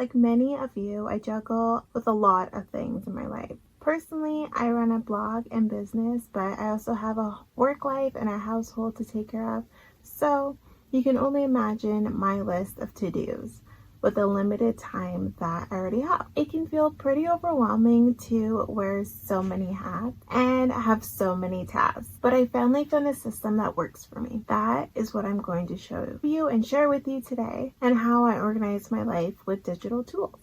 Like many of you, I juggle with a lot of things in my life. Personally, I run a blog and business, but I also have a work life and a household to take care of. So you can only imagine my list of to-dos with the limited time that I already have. It can feel pretty overwhelming to wear so many hats and have so many tasks, but I finally found a system that works for me. That is what I'm going to show you and share with you today, and how I organize my life with digital tools.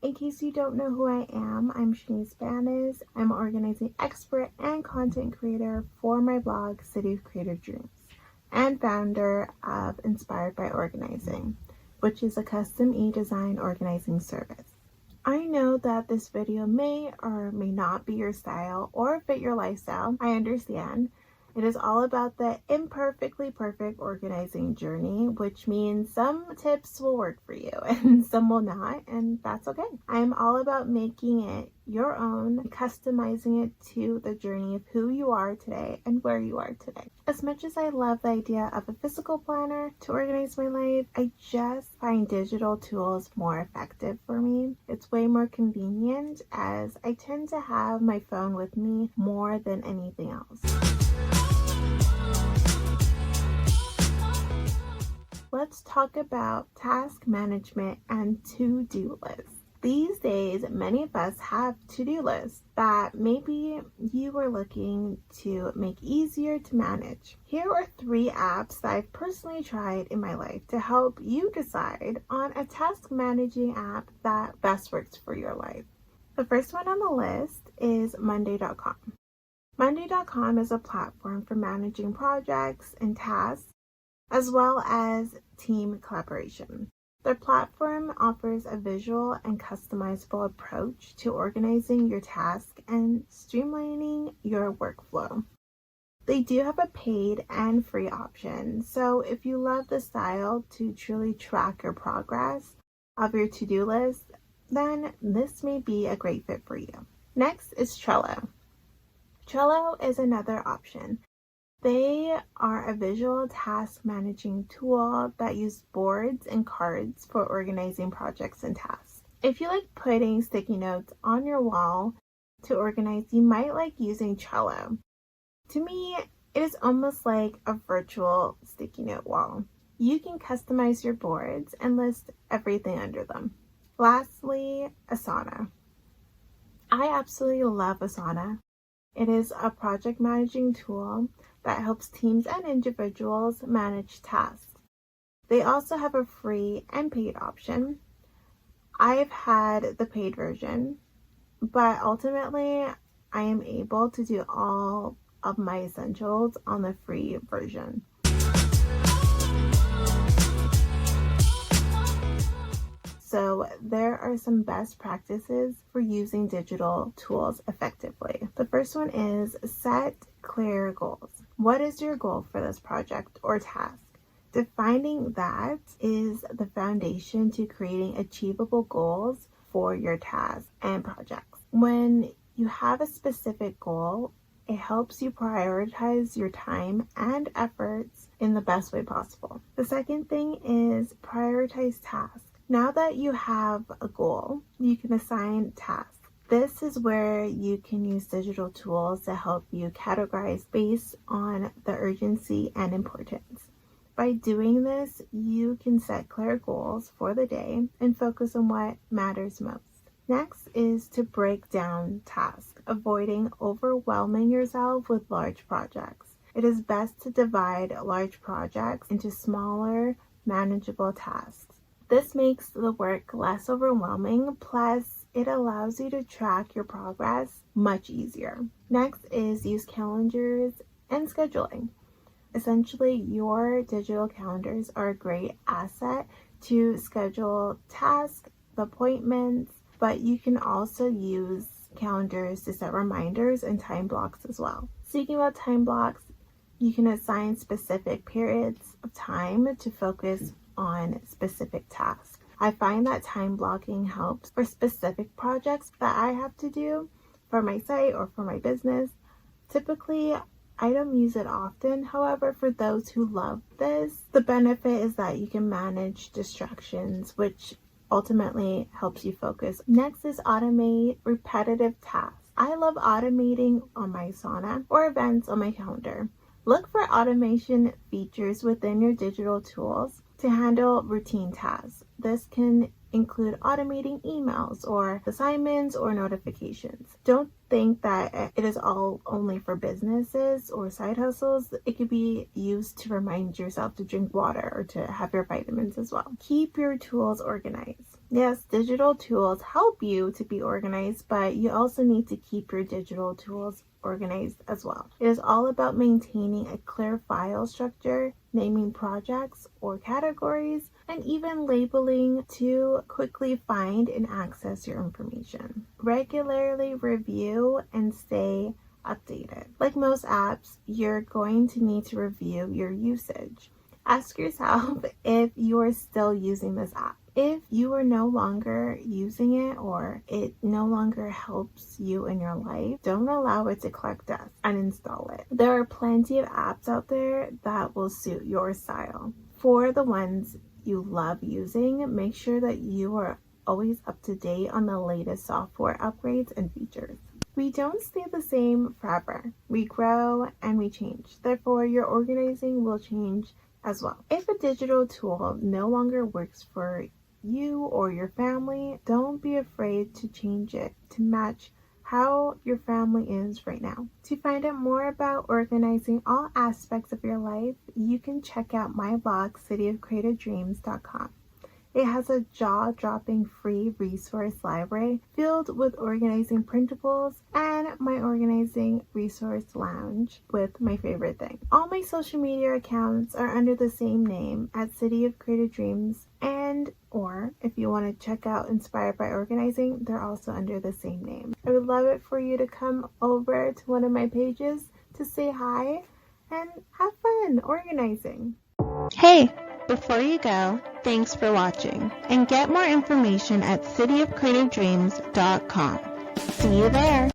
In case you don't know who I am, I'm Shanice Banis. I'm an organizing expert and content creator for my blog, City of Creative Dreams, and founder of Inspired by Organizing, which is a custom e-design organizing service. I know that this video may or may not be your style or fit your lifestyle. I understand. It is all about the imperfectly perfect organizing journey, which means some tips will work for you and some will not, and that's okay. I'm all about making it your own, customizing it to the journey of who you are today and where you are today. As much as I love the idea of a physical planner to organize my life, I just find digital tools more effective for me. It's way more convenient, as I tend to have my phone with me more than anything else. Let's talk about task management and to-do lists. These days, many of us have to-do lists that maybe you were looking to make easier to manage. Here are 3 apps that I've personally tried in my life to help you decide on a task managing app that best works for your life. The first one on the list is Monday.com. Monday.com is a platform for managing projects and tasks, as well as team collaboration. Their platform offers a visual and customizable approach to organizing your tasks and streamlining your workflow. They do have a paid and free option, so if you love the style to truly track your progress of your to-do list, then this may be a great fit for you. Next is Trello. Trello is another option. They are a visual task managing tool that uses boards and cards for organizing projects and tasks. If you like putting sticky notes on your wall to organize, you might like using Trello. To me, it is almost like a virtual sticky note wall. You can customize your boards and list everything under them. Lastly, Asana. I absolutely love Asana. It is a project managing tool that helps teams and individuals manage tasks. They also have a free and paid option. I've had the paid version, but ultimately I am able to do all of my essentials on the free version. So there are some best practices for using digital tools effectively. The first one is set clear goals. What is your goal for this project or task? Defining that is the foundation to creating achievable goals for your tasks and projects. When you have a specific goal, it helps you prioritize your time and efforts in the best way possible. The second thing is prioritize tasks. Now that you have a goal, you can assign tasks. This is where you can use digital tools to help you categorize based on the urgency and importance. By doing this, you can set clear goals for the day and focus on what matters most. Next is to break down tasks, avoiding overwhelming yourself with large projects. It is best to divide large projects into smaller, manageable tasks. This makes the work less overwhelming, plus it allows you to track your progress much easier. Next is use calendars and scheduling. Essentially, your digital calendars are a great asset to schedule tasks, appointments, but you can also use calendars to set reminders and time blocks as well. Speaking about time blocks, you can assign specific periods of time to focus on specific tasks. I find that time blocking helps for specific projects that I have to do for my site or for my business. Typically, I don't use it often. However, for those who love this, the benefit is that you can manage distractions, which ultimately helps you focus. Next is automate repetitive tasks. I love automating on my Asana or events on my calendar. Look for automation features within your digital tools to handle routine tasks. This can include automating emails or assignments or notifications. Don't think that it is all only for businesses or side hustles. It could be used to remind yourself to drink water or to have your vitamins as well. Keep your tools organized. Yes, digital tools help you to be organized, but you also need to keep your digital tools organized as well. It is all about maintaining a clear file structure, naming projects or categories, and even labeling to quickly find and access your information. Regularly review and stay updated. Like most apps, you're going to need to review your usage. Ask yourself if you are still using this app. If you are no longer using it or it no longer helps you in your life, don't allow it to collect dust. Uninstall it. There are plenty of apps out there that will suit your style. For the ones you love using, make sure that you are always up to date on the latest software upgrades and features. We don't stay the same forever. We grow and we change. Therefore, your organizing will change as well. If a digital tool no longer works for you or your family, don't be afraid to change it to match how your family is right now. To find out more about organizing all aspects of your life, you can check out my blog, cityofcreativedreams.com. It has a jaw-dropping free resource library filled with organizing printables and my organizing resource lounge with my favorite thing. All my social media accounts are under the same name at City of Creative Dreams, or if you want to check out Inspired by Organizing, they're also under the same name. I would love it for you to come over to one of my pages to say hi and have fun organizing. Hey! Before you go, thanks for watching, and get more information at cityofcreativedreams.com. See you there!